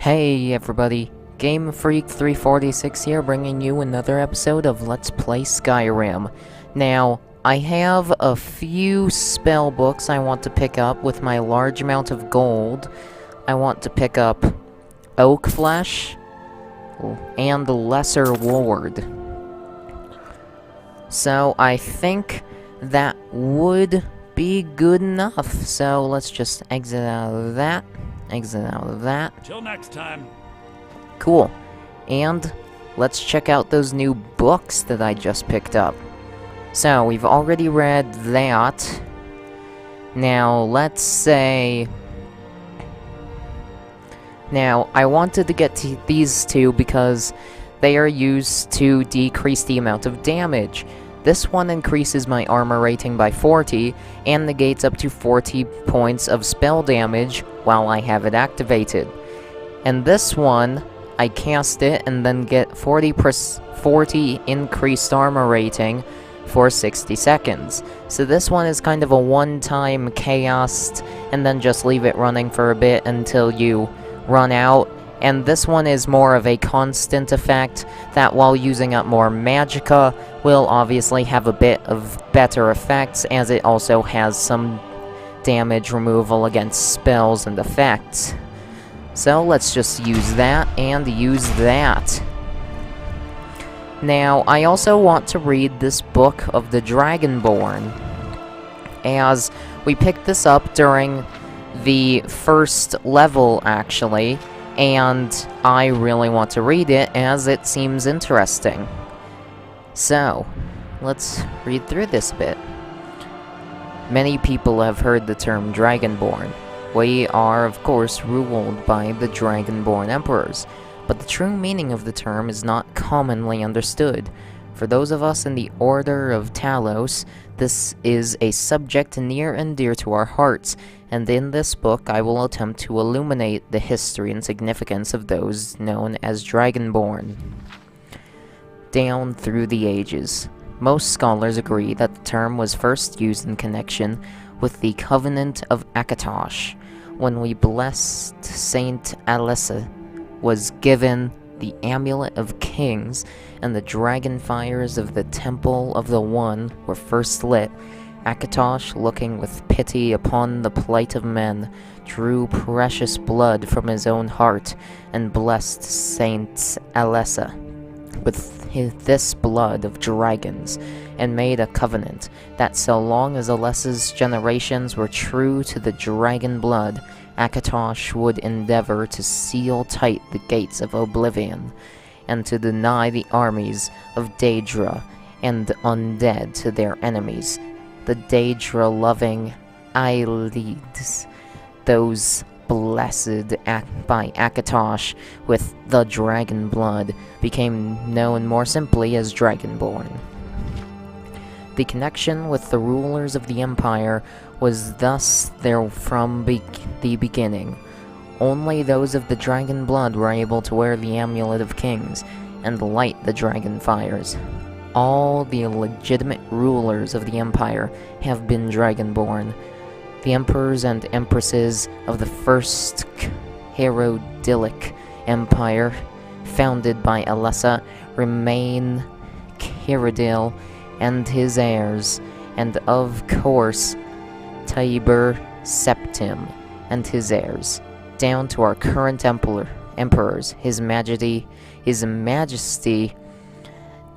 Hey everybody, Game Freak 346 here, bringing you another episode of Let's Play Skyrim. Now, I have a few spell books I want to pick up with my large amount of gold. I want to pick up Oak Flesh and Lesser Ward. So I think that would be good enough. So let's just exit out of that. Till next time. Cool. And let's check out those new books that I just picked up. So, we've already read that. Now, let's say... Now, I wanted to get to these two because they are used to decrease the amount of damage. This one increases my armor rating by 40, and negates up to 40 points of spell damage while I have it activated. And this one, I cast it and then get 40 increased armor rating for 60 seconds. So this one is kind of a one-time cast, and then just leave it running for a bit until you run out. And this one is more of a constant effect that, while using up more magicka, will obviously have a bit of better effects, as it also has some damage removal against spells and effects. So let's just use that and use that. Now, I also want to read this book of the Dragonborn, as we picked this up during the first level, actually, and I really want to read it as it seems interesting. So, let's read through this bit. Many people have heard the term Dragonborn. We are, of course, ruled by the Dragonborn Emperors, but the true meaning of the term is not commonly understood. For those of us in the Order of Talos, this is a subject near and dear to our hearts, and in this book I will attempt to illuminate the history and significance of those known as Dragonborn. Down through the ages, most scholars agree that the term was first used in connection with the Covenant of Akatosh, when we blessed Saint Alessa was given the Amulet of Kings, and the dragon fires of the Temple of the One were first lit. Akatosh, looking with pity upon the plight of men, drew precious blood from his own heart, and blessed Saint Alessa with this blood of dragons, and made a covenant that so long as Alessa's generations were true to the dragon blood, Akatosh would endeavor to seal tight the gates of oblivion, and to deny the armies of Daedra and undead to their enemies. The Daedra-loving Aelids, those blessed by Akatosh with the dragon blood, became known more simply as Dragonborn. The connection with the rulers of the Empire was thus there from the beginning. Only those of the dragon blood were able to wear the Amulet of Kings and light the dragon fires. All the legitimate rulers of the Empire have been Dragonborn. The emperors and empresses of the first Herodilic Empire, founded by Alessa, remain Herodil and his heirs, and of course Tiber Septim and his heirs, down to our current emperors, His Majesty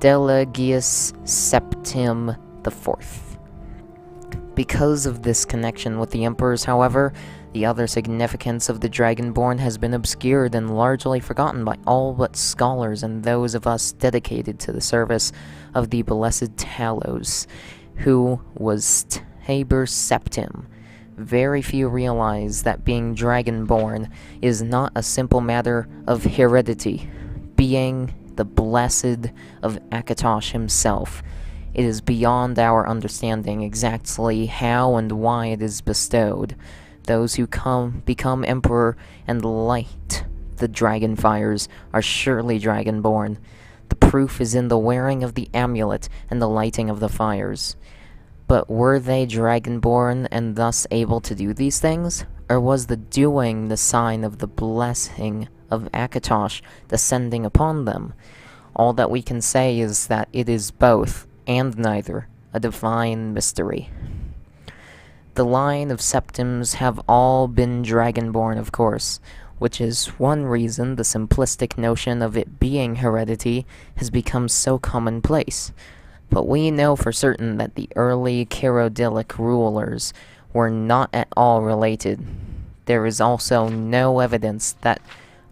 Delegius Septim IV. Because of this connection with the emperors, however, the other significance of the Dragonborn has been obscured and largely forgotten by all but scholars and those of us dedicated to the service of the blessed Talos, who was Tiber Septim. Very few realize that being Dragonborn is not a simple matter of heredity. Being the blessed of Akatosh himself, it is beyond our understanding exactly how and why it is bestowed. Those who become emperor and light the dragon fires are surely Dragonborn. The proof is in the wearing of the amulet and the lighting of the fires. But were they Dragonborn and thus able to do these things? Or was the doing the sign of the blessing of Akatosh descending upon them. All that we can say is that it is both, and neither, a divine mystery. The line of septims have all been dragonborn, of course, which is one reason the simplistic notion of it being heredity has become so commonplace. But we know for certain that the early Kyrodiilic rulers were not at all related. There is also no evidence that,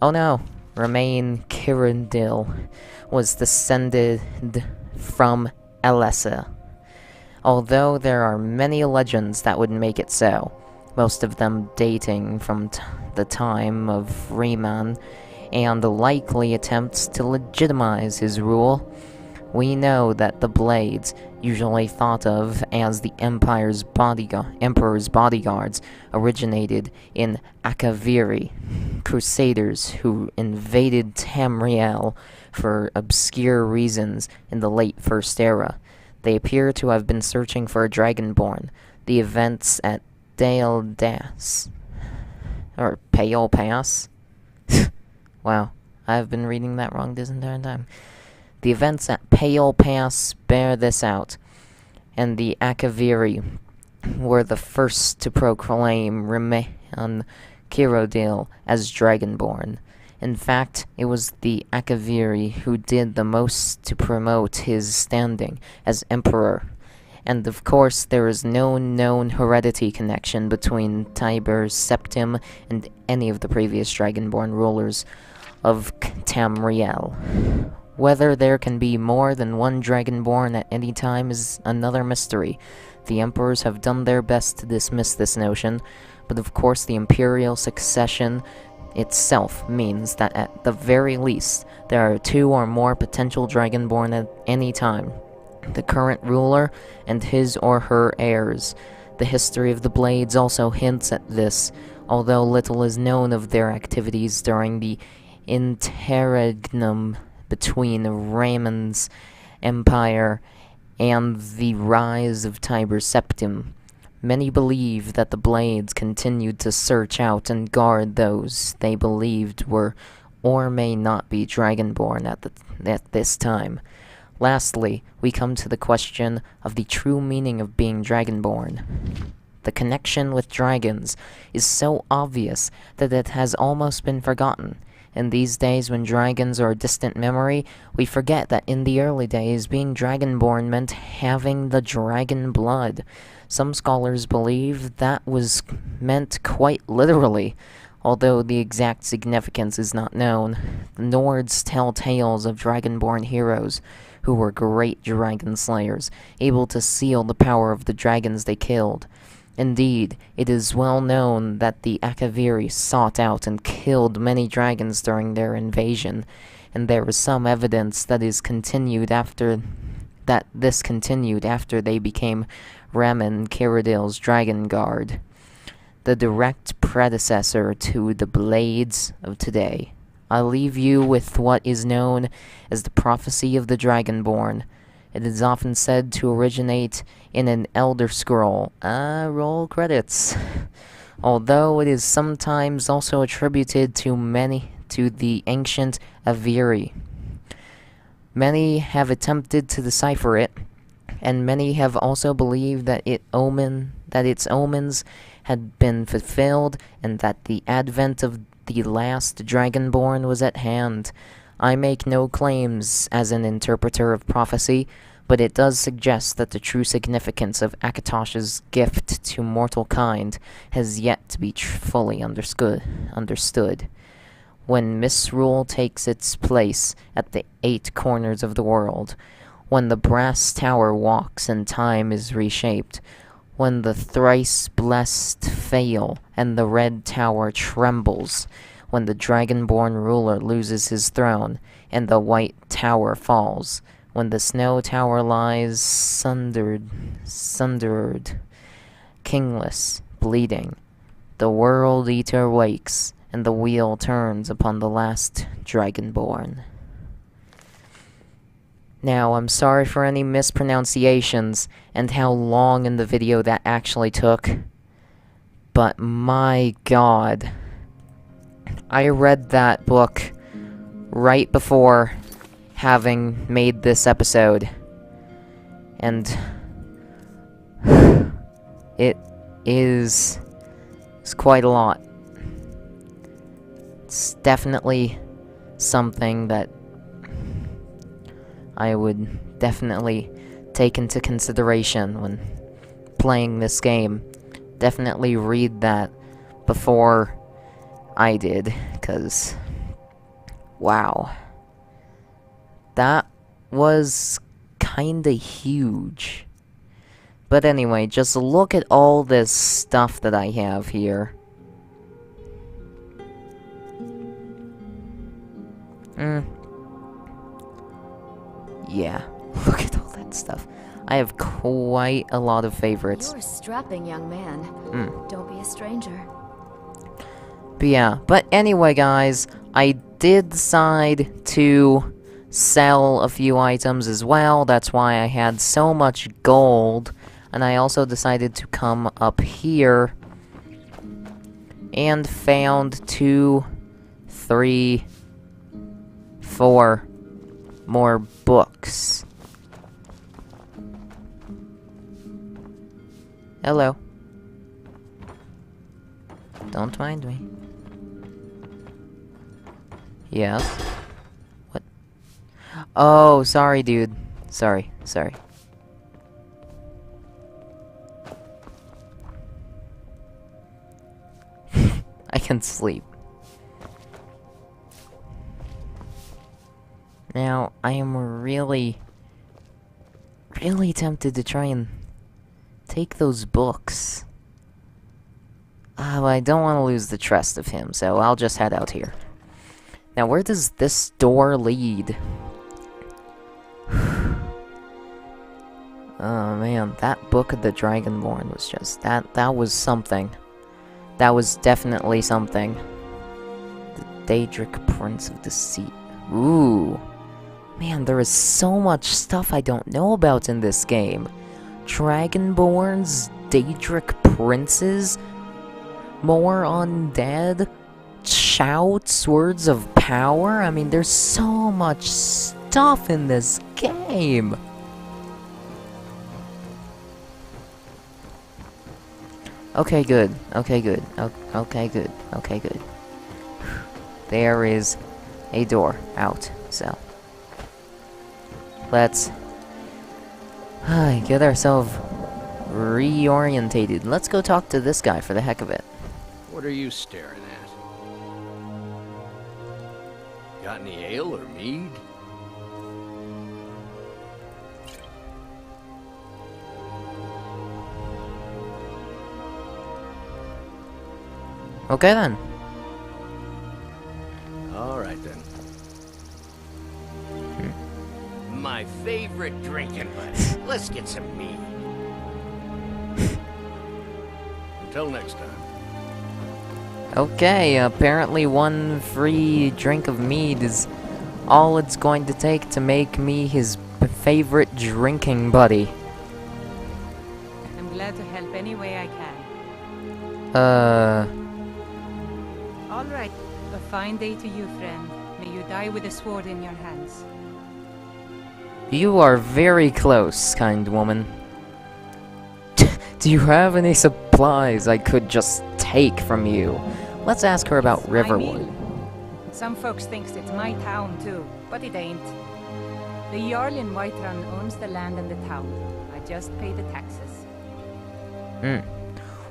Remain Kyrodiil was descended from Elessa, although there are many legends that would make it so, most of them dating from the time of Riemann, and likely attempts to legitimize his rule. We know that the Blades, usually thought of as the Emperor's bodyguards, originated in Akaviri, crusaders who invaded Tamriel for obscure reasons in the late First Era. They appear to have been searching for a dragonborn. The events at Dale Das, or Pale Pass. Wow, I've been reading that wrong this entire time. The events at Pale Pass bear this out, and the Akaviri were the first to proclaim Remain Kyrodiil as dragonborn. In fact, it was the Akaviri who did the most to promote his standing as emperor. And of course, there is no known heredity connection between Tiber Septim and any of the previous dragonborn rulers of Tamriel. Whether there can be more than one dragonborn at any time is another mystery. The emperors have done their best to dismiss this notion, but of course the imperial succession itself means that at the very least, there are 2 or more potential dragonborn at any time. The current ruler and his or her heirs. The history of the Blades also hints at this, although little is known of their activities during the interregnum between Raymond's empire and the rise of Tiber Septim. Many believe that the Blades continued to search out and guard those they believed were or may not be dragonborn at this time. Lastly, we come to the question of the true meaning of being dragonborn. The connection with dragons is so obvious that it has almost been forgotten. In these days when dragons are a distant memory, we forget that in the early days, being dragonborn meant having the dragon blood. Some scholars believe that was meant quite literally, although the exact significance is not known. The Nords tell tales of dragonborn heroes who were great dragon slayers, able to seal the power of the dragons they killed. Indeed, it is well known that the Akaviri sought out and killed many dragons during their invasion, and there is some evidence that this continued after they became Ramin Kyrodiil's Dragon Guard, the direct predecessor to the Blades of today. I leave you with what is known as the prophecy of the Dragonborn. It is often said to originate in an Elder Scroll. Roll credits. Although it is sometimes also attributed to the ancient Aviri. Many have attempted to decipher it, and many have also believed that its omens had been fulfilled, and that the advent of the last Dragonborn was at hand. I make no claims as an interpreter of prophecy, but it does suggest that the true significance of Akatosh's gift to mortal kind has yet to be fully understood. When misrule takes its place at the 8 corners of the world, when the brass tower walks and time is reshaped, when the thrice-blessed fail and the red tower trembles, when the dragonborn ruler loses his throne and the white tower falls, when the snow tower lies sundered, kingless, bleeding, the world eater wakes, and the wheel turns upon the last dragonborn. Now, I'm sorry for any mispronunciations and how long in the video that actually took, but my god, I read that book right before having made this episode. And it's quite a lot. It's definitely something that I would definitely take into consideration when playing this game. Definitely read that before I did, because wow, that was kinda huge. But anyway, just look at all this stuff that I have here. Yeah, look at all that stuff. I have quite a lot of favorites. You're a strapping young man. Don't be a stranger. But yeah, but anyway guys, I did decide to sell a few items as well. That's why I had so much gold. And I also decided to come up here and found 2, 3, 4 more books. Hello. Don't mind me. Yes? What? Oh, sorry, dude. Sorry. I can sleep. Now, I am really tempted to try and take those books. But I don't want to lose the trust of him, so I'll just head out here. Now, where does this door lead? Oh man, that book of the Dragonborn was just... That was something. That was definitely something. The Daedric Prince of Deceit. Ooh. Man, there is so much stuff I don't know about in this game. Dragonborns, Daedric Princes, more undead, shouts, words of power. I mean, there's so much stuff in this game. Okay, good. Okay, good. Okay, good. Okay, good. There is a door out, so let's get ourselves reorientated. Let's go talk to this guy for the heck of it. What are you staring at? Got any ale or mead? Okay then. All right then. My favorite drinking buddy. Let's get some mead. Until next time. Okay, apparently one free drink of mead is all it's going to take to make me his favorite drinking buddy. I'm glad to help any way I can. All right. A fine day to you, friend. May you die with a sword in your hands. You are very close, kind woman. Do you have any supplies I could just take from you? Let's ask her about It's my Riverwood. meal. Some folks thinks it's my town too, but it ain't. The Jarl in Whiterun owns the land and the town. I just pay the taxes.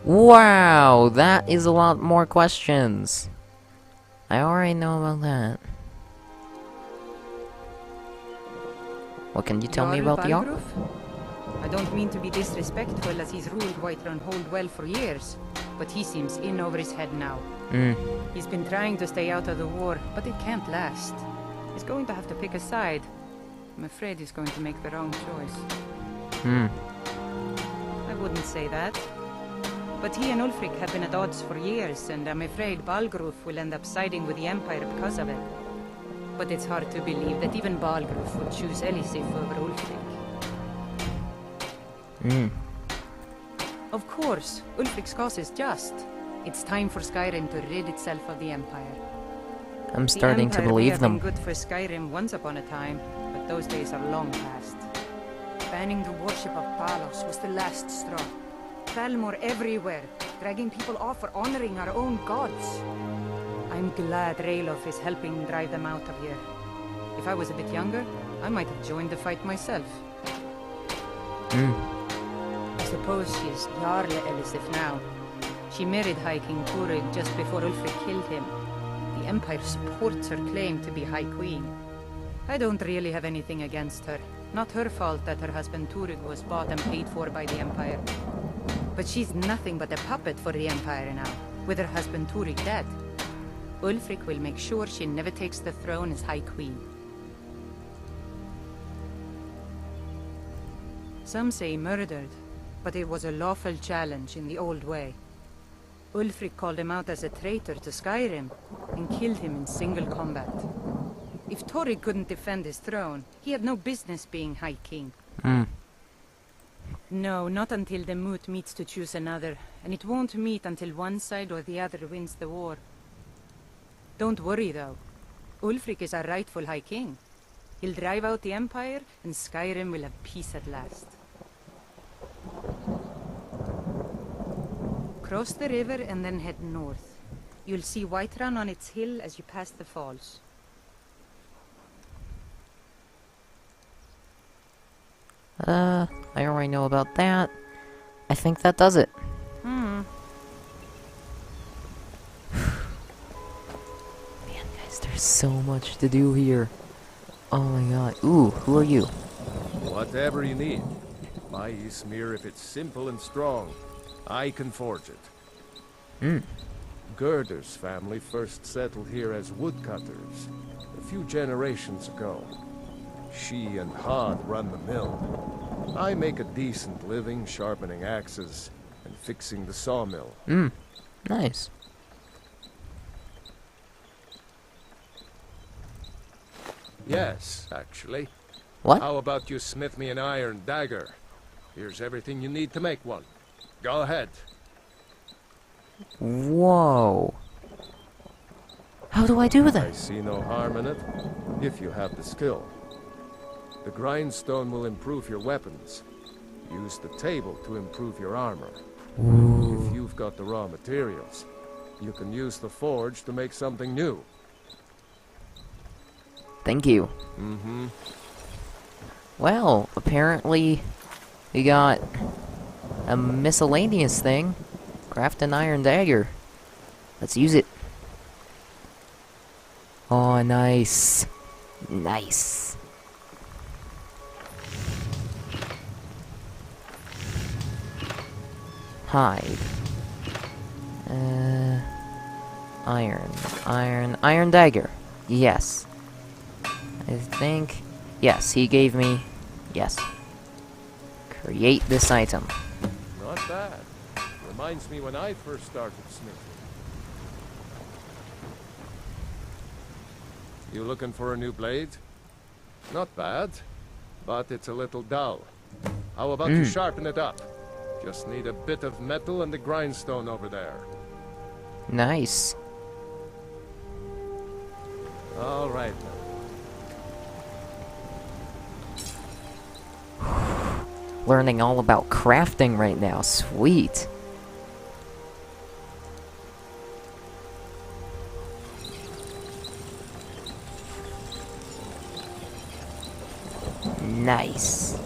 Wow, that is a lot more questions. I already know about that. What can you tell me about the Jarl? Balgruf? I don't mean to be disrespectful, as he's ruled Whiterun hold well for years, but he seems in over his head now. He's been trying to stay out of the war, but it can't last. He's going to have to pick a side. I'm afraid he's going to make the wrong choice. I wouldn't say that. But he and Ulfric have been at odds for years, and I'm afraid Balgruf will end up siding with the Empire because of it. But it's hard to believe that even Balgruf would choose Elisif over Ulfric. Of course, Ulfric's cause is just. It's time for Skyrim to rid itself of the Empire. I'm starting to believe them. The Empire may have been good for Skyrim once upon a time, but those days are long past. Banning the worship of Palos was the last straw. Thalmor everywhere, dragging people off for honoring our own gods. I'm glad Ralof is helping drive them out of here. If I was a bit younger, I might have joined the fight myself. I suppose she's Jarle Elisif now. She married High King Turid just before Ulfric killed him. The Empire supports her claim to be High Queen. I don't really have anything against her. Not her fault that her husband Turid was bought and paid for by the Empire. But she's nothing but a puppet for the Empire now, with her husband Turid dead. Ulfric will make sure she never takes the throne as High Queen. Some say murdered, but it was a lawful challenge in the old way. Ulfric called him out as a traitor to Skyrim, and killed him in single combat. If Torrid couldn't defend his throne, he had no business being High King. No, not until the Moot meets to choose another, and it won't meet until one side or the other wins the war. Don't worry, though. Ulfric is our rightful High King. He'll drive out the Empire, and Skyrim will have peace at last. Cross the river and then head north. You'll see Whiterun on its hill as you pass the falls. I already know about that. I think that does it. Man, guys, there's so much to do here. Oh my god. Ooh, who are you? Whatever you need. My Ysmir, if it's simple and strong, I can forge it. Gerder's family first settled here as woodcutters a few generations ago. She and Hod run the mill. I make a decent living sharpening axes and fixing the sawmill. Nice. Yes, actually. What? How about you smith me an iron dagger? Here's everything you need to make one. Go ahead. Whoa. How do I do I that? see no harm in it, if you have the skill. The grindstone will improve your weapons. Use the table to improve your armor. If you've got the raw materials, you can use the forge to make something new. Thank you. Well, apparently we got a miscellaneous thing. Craft an iron dagger. Let's use it. Oh, nice. Nice. Hide. Iron dagger. Yes. I think... Yes, he gave me... Yes. Create this item. Not bad. Reminds me when I first started smithing. You looking for a new blade? Not bad, but it's a little dull. How about you sharpen it up? Just need a bit of metal and the grindstone over there. Nice. All right. Learning all about crafting right now. Sweet. Nice.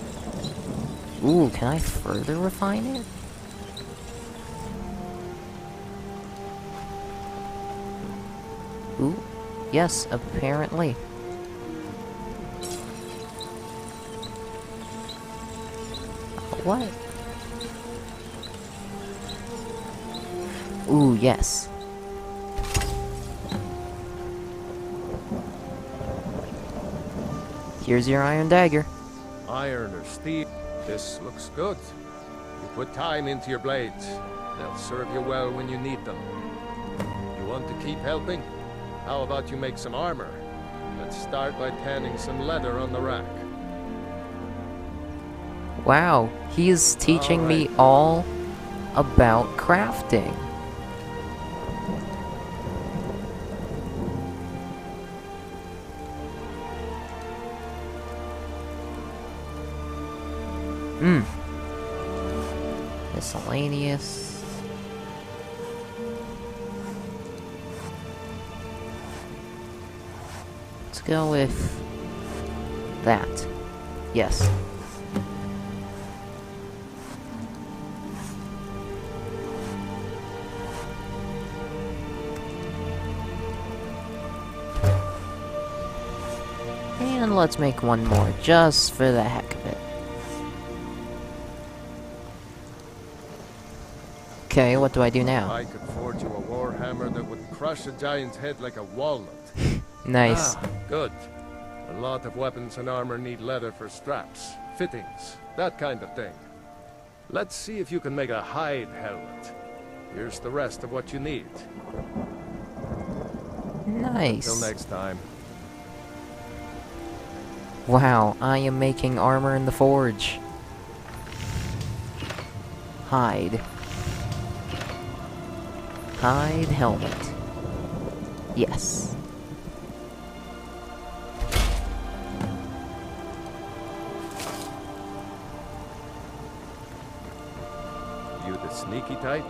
Ooh, can I further refine it? Ooh, yes, apparently. What? Ooh, yes. Here's your iron dagger. Iron or steel, this looks good. You put time into your blades. They'll serve you well when you need them. You want to keep helping? How about you make some armor? Let's start by tanning some leather on the rack. Wow, he is teaching me all about crafting. Miscellaneous. Let's go with that. Yes. And let's make one more, just for the heck of it. Okay, what do I do now? I could forge you a warhammer that would crush a giant's head like a walnut. Nice. Good. A lot of weapons and armor need leather for straps, fittings, that kind of thing. Let's see if you can make a hide helmet. Here's the rest of what you need. Nice. Till next time. Wow, I am making armor in the forge. Hide. Hide helmet. Yes. You the sneaky type?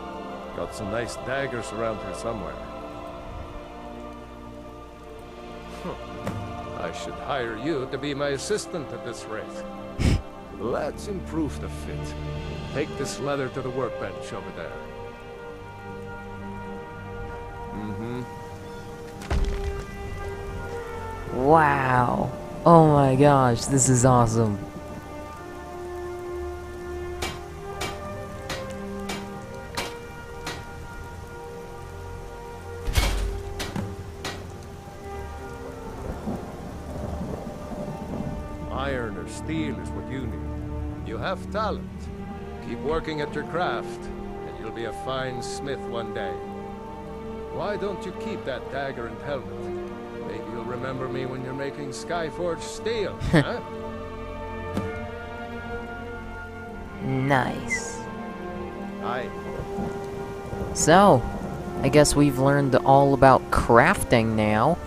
Got some nice daggers around here somewhere. I should hire you to be my assistant at this rate. Let's improve the fit. Take this leather to the workbench over there. Wow. Oh my gosh, this is awesome. Iron or steel is what you need. You have talent. Keep working at your craft, and you'll be a fine smith one day. Why don't you keep that dagger and helmet? Maybe you'll remember me when you're making Skyforged steel, huh? Nice. Aye. So, I guess we've learned all about crafting now.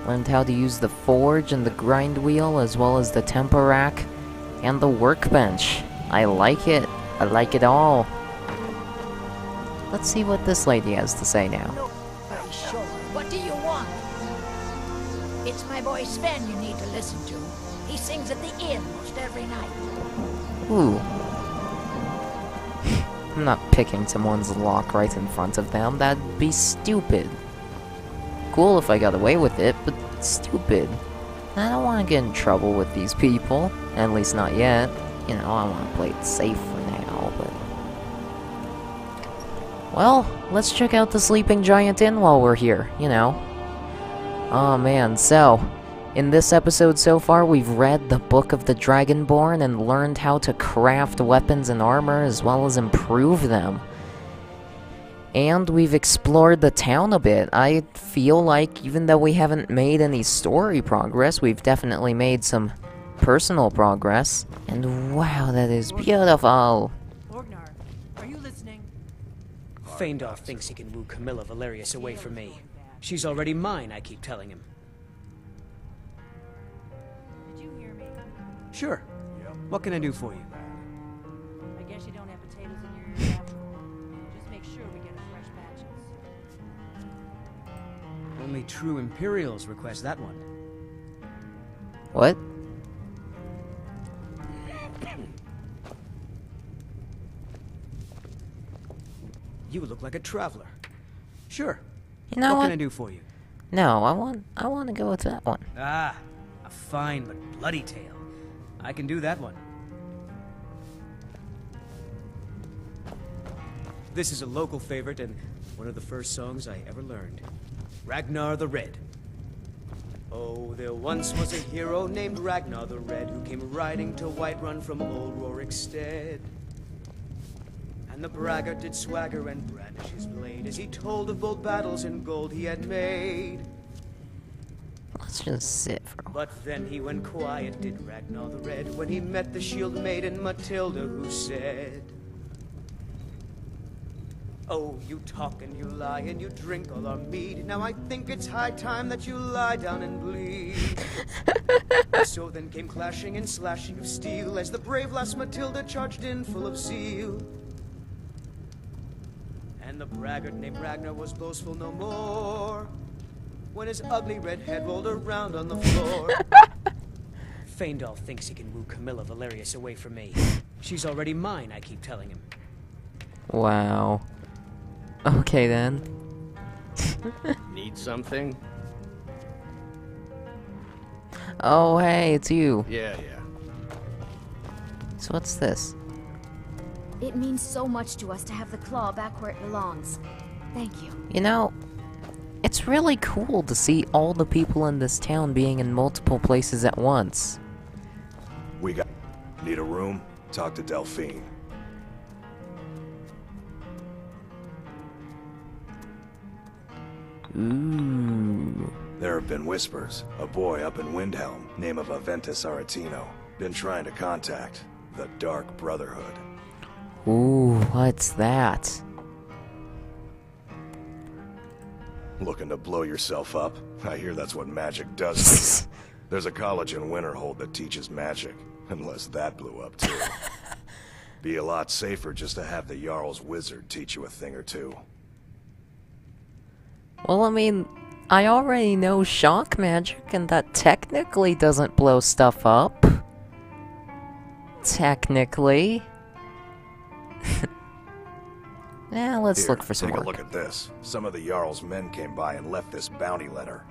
Learned how to use the forge and the grind wheel, as well as the temper rack and the workbench. I like it. I like it all. Let's see what this lady has to say now. Very sure. What do you want? It's my boy Sven you need to listen to. He sings at the inn most every night. Ooh. I'm not picking someone's lock right in front of them. That'd be stupid. Cool if I got away with it, but stupid. I don't want to get in trouble with these people. At least not yet. You know, I want to play it safe for now, but... Well, let's check out the Sleeping Giant Inn while we're here, you know. Oh man, so... In this episode so far, we've read the Book of the Dragonborn and learned how to craft weapons and armor as well as improve them. And we've explored the town a bit. I feel like even though we haven't made any story progress, we've definitely made some personal progress. And wow, that is beautiful. Orgnar, are you listening? Feindar thinks he can woo Camilla Valerius away from me. She's already mine, I keep telling him. Did you hear me? Sure. What can I do for you? I guess you don't have potatoes in your ears after all. Just make sure we get a fresh batches. Only true Imperials request that one. What? You look like a traveler. Sure. You know what what? can I do for you? No, I want to go with that one. Ah, a fine but bloody tale. I can do that one. This is a local favorite and one of the first songs I ever learned. Ragnar the Red. Oh, there once was a hero named Ragnar the Red who came riding to Whiterun from old Rorikstead. And the braggart did swagger and brandish his blade as he told of bold battles and gold he had made. Let's just sit for a while. But then he went quiet, did Ragnar the Red, when he met the shield maiden Matilda, who said, Oh, you talk and you lie and you drink all our mead. Now I think it's high time that you lie down and bleed. So then came clashing and slashing of steel as the brave lass Matilda charged in full of zeal. And the braggart named Ragnar was boastful no more when his ugly red head rolled around on the floor. Faendal thinks he can woo Camilla Valerius away from me. She's already mine, I keep telling him. Wow. Okay then. Need something? Oh, hey, it's you. Yeah. So what's this? It means so much to us to have the claw back where it belongs. Thank you. You know, it's really cool to see all the people in this town being in multiple places at once. Need a room? Talk to Delphine. Ooh. There have been whispers. A boy up in Windhelm, name of Aventus Aretino, been trying to contact the Dark Brotherhood. Ooh, what's that? Looking to blow yourself up? I hear that's what magic does to you. There's a college in Winterhold that teaches magic, unless that blew up too. Be a lot safer just to have the Jarl's wizard teach you a thing or two. Well, I mean, I already know shock magic, and that technically doesn't blow stuff up. Technically. Yeah, let's look for some Take work. a look at this. Some of the Jarl's men came by and left this bounty letter.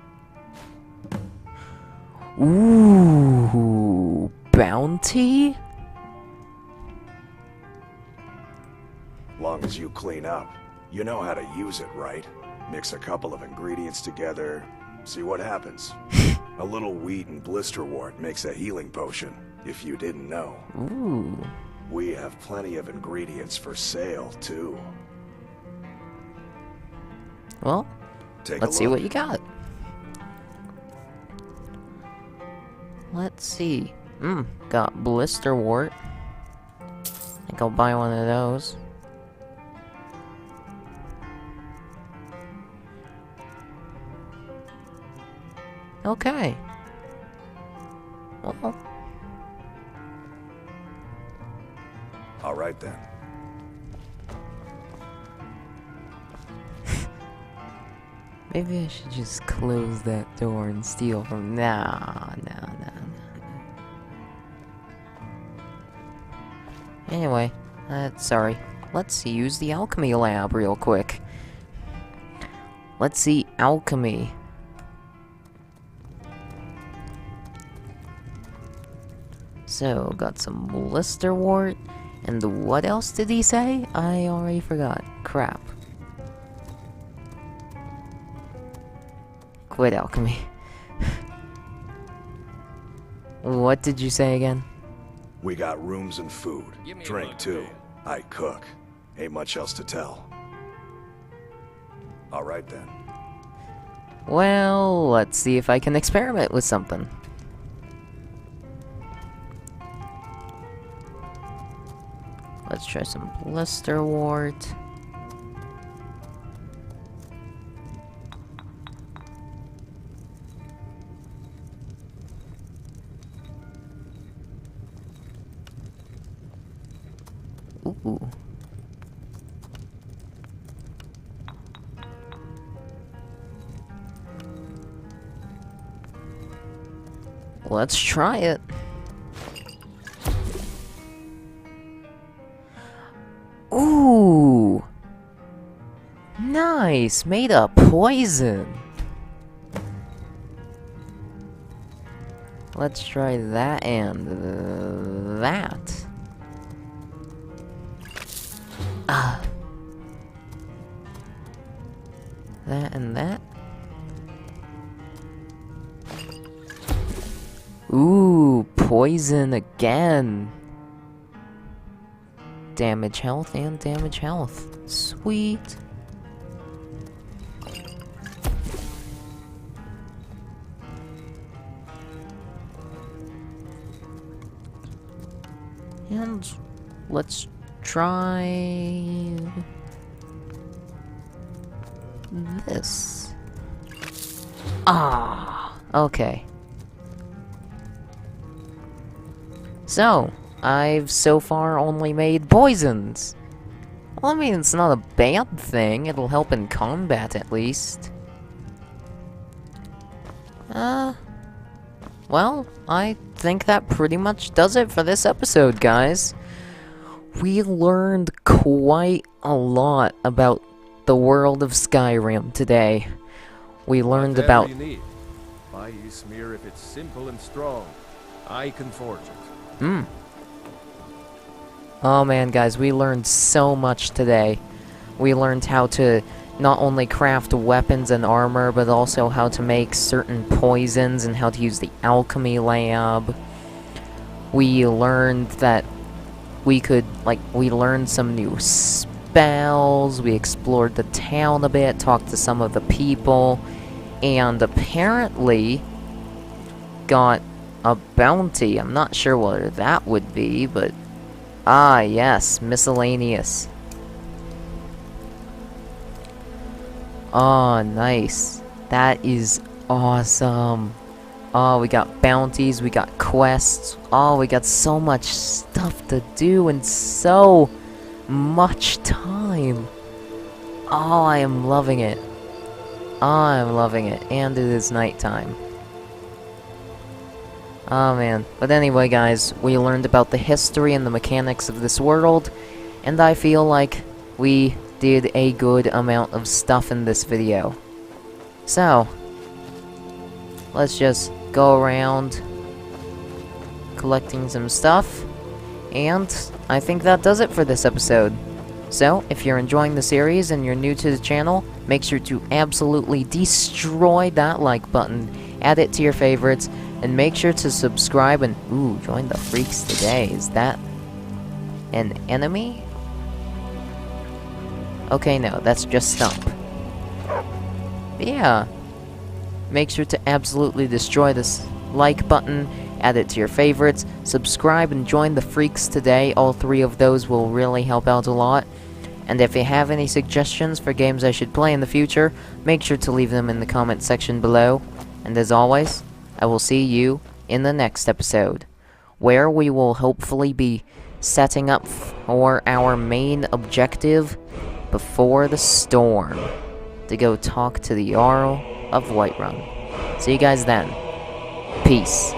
Ooh, bounty? Long as you clean up. You know how to use it, right? Mix a couple of ingredients together, see what happens. A little wheat and blisterwort makes a healing potion, if you didn't know. Ooh. We have plenty of ingredients for sale, too. Well, let's see what you got. Let's see. Got blisterwort. I think I'll buy one of those. Okay. Well. All right then. Maybe I should just close that door and steal from. Nah. Anyway, sorry. Let's use the alchemy lab real quick. Let's see alchemy. So, got some blisterwort, and what else did he say? I already forgot. Crap. Quit alchemy. What did you say again? We got rooms and food. Drink, too. I cook. Ain't much else to tell. All right then. Well, let's see if I can experiment with something. Let's try some blisterwort. Ooh. Let's try it. Ooh! Nice! Made a poison! Let's try that and that. Ah. That and that. Ooh, poison again. Damage health and damage health. Sweet. And let's try this? Ah, okay. So, I've so far only made poisons. Well, I mean, it's not a bad thing. It'll help in combat, at least. Well, I think that pretty much does it for this episode, guys. We learned quite a lot about the world of Skyrim today. We learned about... You need. My smear, if it's simple and strong, I can forge it. Oh man, guys, we learned so much today. We learned how to not only craft weapons and armor, but also how to make certain poisons and how to use the alchemy lab. We learned that we could, we learned some new spells, we explored the town a bit, talked to some of the people, and apparently got a bounty. I'm not sure what that would be, but... Ah, yes, miscellaneous. Oh, nice. That is awesome. Oh, we got bounties, we got quests. Oh, we got so much stuff to do and so much time. Oh, I am loving it. Oh, I'm loving it. And it is nighttime. Oh man. But anyway, guys, we learned about the history and the mechanics of this world, and I feel like we did a good amount of stuff in this video. So, let's just go around collecting some stuff, and I think that does it for this episode. So, if you're enjoying the series and you're new to the channel, make sure to absolutely destroy that like button, add it to your favorites, and make sure to subscribe and, ooh, join the freaks today. Is that an enemy? Okay, no, that's just Stump. But yeah, make sure to absolutely destroy this like button, add it to your favorites, subscribe and join the freaks today. All three of those will really help out a lot. And if you have any suggestions for games I should play in the future, make sure to leave them in the comment section below. And as always, I will see you in the next episode, where we will hopefully be setting up for our main objective before the storm, to go talk to the Jarl of Whiterun. See you guys then. Peace.